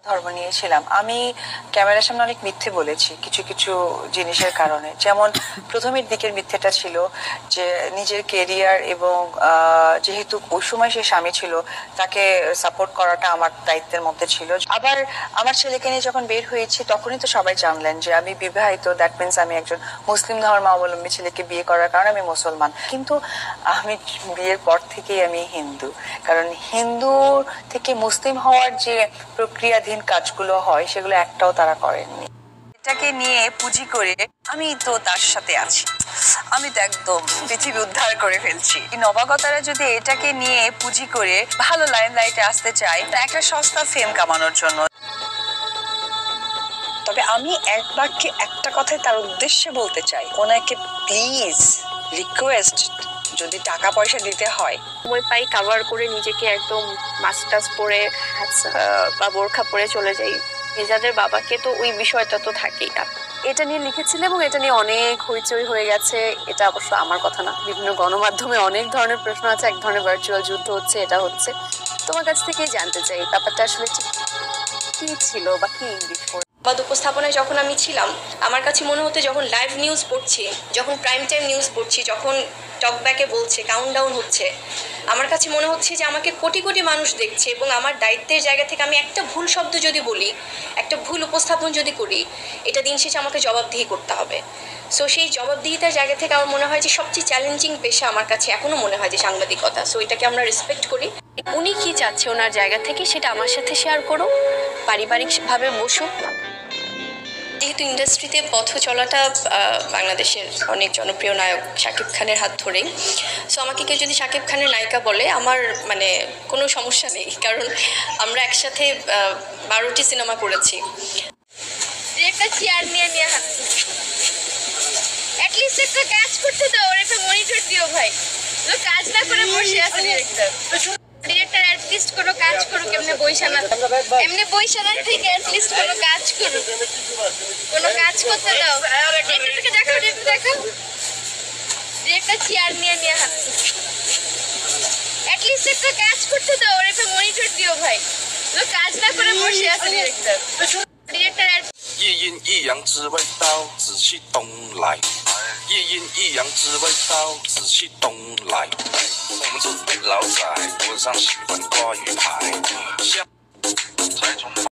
ধর্ম নিয়েছিলাম আমি ক্যামেরার সামনে অনেক মিথ্যে বলেছি কিছু কিছু জিনিসের কারণে, যেমন প্রথমের দিকের মিথ্যেটা ছিল যে নিজের কেরিয়ার এবং যেহেতু ওই সময় সে স্বামী ছিল তাকে সাপোর্ট করাটা আমার দায়িত্বের মধ্যে ছিল। আবার আমার ছেলেকে নিয়ে যখন বের হয়েছি তখনই তো সবাই জানলেন যে আমি বিবাহিত, দ্যাট মিনস আমি একজন মুসলিম ধর্মাবলম্বী ছেলেকে বিয়ে করার কারণে আমি মুসলমান, কিন্তু আমি বিয়ের পর থেকেই আমি হিন্দু। কারণ হিন্দু থেকে মুসলিম হওয়ার যে প্রক্রিয়াধীন কাজগুলো হয় সেগুলো একটাও তারা করেননি। এটাকে নিয়ে পুঁজি করে আমি তো তার সাথে আছি, আমি তো একদম পৃথিবী উদ্ধার করে ফেলছি। নবাগতারা যদি এটাকে নিয়ে পুঁজি করে ভালো লাইন লাইটে আসতে চায় একটা সস্তা ফেম কামানোর জন্য, তবে আমি এক বাক্যে একটা কথাই তার উদ্দেশ্যে বলতে চাই, ওনাকে প্লিজ রিকোয়েস্ট, যদি টাকা পয়সা দিতে হয় সময় পাই কাভার করে নিজেকে একদম মাস্টার্স পরে বা বোরখা পরে চলে যাই। এজাদের বাবাকে তো ওই বিষয়টা তো থাকেই। এটা নিয়ে লিখেছিল এবং এটা নিয়ে অনেক হইচই হয়ে গেছে। এটা অবশ্য আমার কথা না, বিভিন্ন গণমাধ্যমে অনেক ধরনের প্রশ্ন আছে, এক ধরনের ভার্চুয়াল যুদ্ধ হচ্ছে, এটা হচ্ছে। তোমার কাছ থেকেই জানতে চাই ব্যাপারটা আসলে ঠিক কি ছিল বা কি বিষয়। বাদ উপস্থাপনায় যখন আমি ছিলাম, আমার কাছে মনে হতো যখন লাইভ নিউজ পড়ছি, যখন প্রাইম টাইম নিউজ পড়ছি, যখন টকব্যাকে বলছে কাউন্টডাউন হচ্ছে, আমার কাছে মনে হচ্ছে যে আমাকে কোটি কোটি মানুষ দেখছে এবং আমার দায়িত্বের জায়গা থেকে আমি একটা ভুল শব্দ যদি বলি, একটা ভুল উপস্থাপন যদি করি, এটা দিন শেষে আমাকে জবাবদিহি করতে হবে। সো সেই জবাবদিহিতার জায়গা থেকে আমার মনে হয় যে সবচেয়ে চ্যালেঞ্জিং পেশা আমার কাছে এখনও মনে হয় যে সাংবাদিকতা। সো এটাকে আমরা রেসপেক্ট করি। উনি কি চাচ্ছে ওনার জায়গা থেকে সেটা আমার সাথে শেয়ার করো, পারিবারিকভাবে বসুক। যেহেতু ইন্ডাস্ট্রিতে পথ চলাটা বাংলাদেশের অনেক জনপ্রিয় নায়ক শাকিব খানের হাত ধরেই, সো আমাকে কেউ যদি শাকিব খানের নায়িকা বলে আমার মানে কোনো সমস্যা নেই, কারণ আমরা একসাথে 12টি সিনেমা করেছি। একটা চেয়ার নিয়ে হাঁটছি, অ্যাটলিস্ট একটা কাজ করতে দাও, ওর একটা মনিটর দিও ভাই। তো কাজ না করে বসে আছে ডিরেক্টর অ্যাটলিস্ট কোনো কাজ করুক, এমনি বইসা না, এমনি বইসা না থেকে অ্যাটলিস্ট কোনো কাজ করুক, কোনো কাজ করতে দাও। ডিরেক্টরকে দেখো, ডিরেক্টর দেখো, ডিরেক্টর চেয়ার নিয়ে হাঁটছি, অ্যাটলিস্ট একটা কাজ করতে দাও, ওর একটা মনিটর দিও ভাই। তো কাজ না করে বসে আছে ডিরেক্টর। ডিরেক্টর夜阴一阳之味道，仔细东来。夜阴一阳之味道，仔细东来。我们这老仔脖子上喜欢挂鱼牌。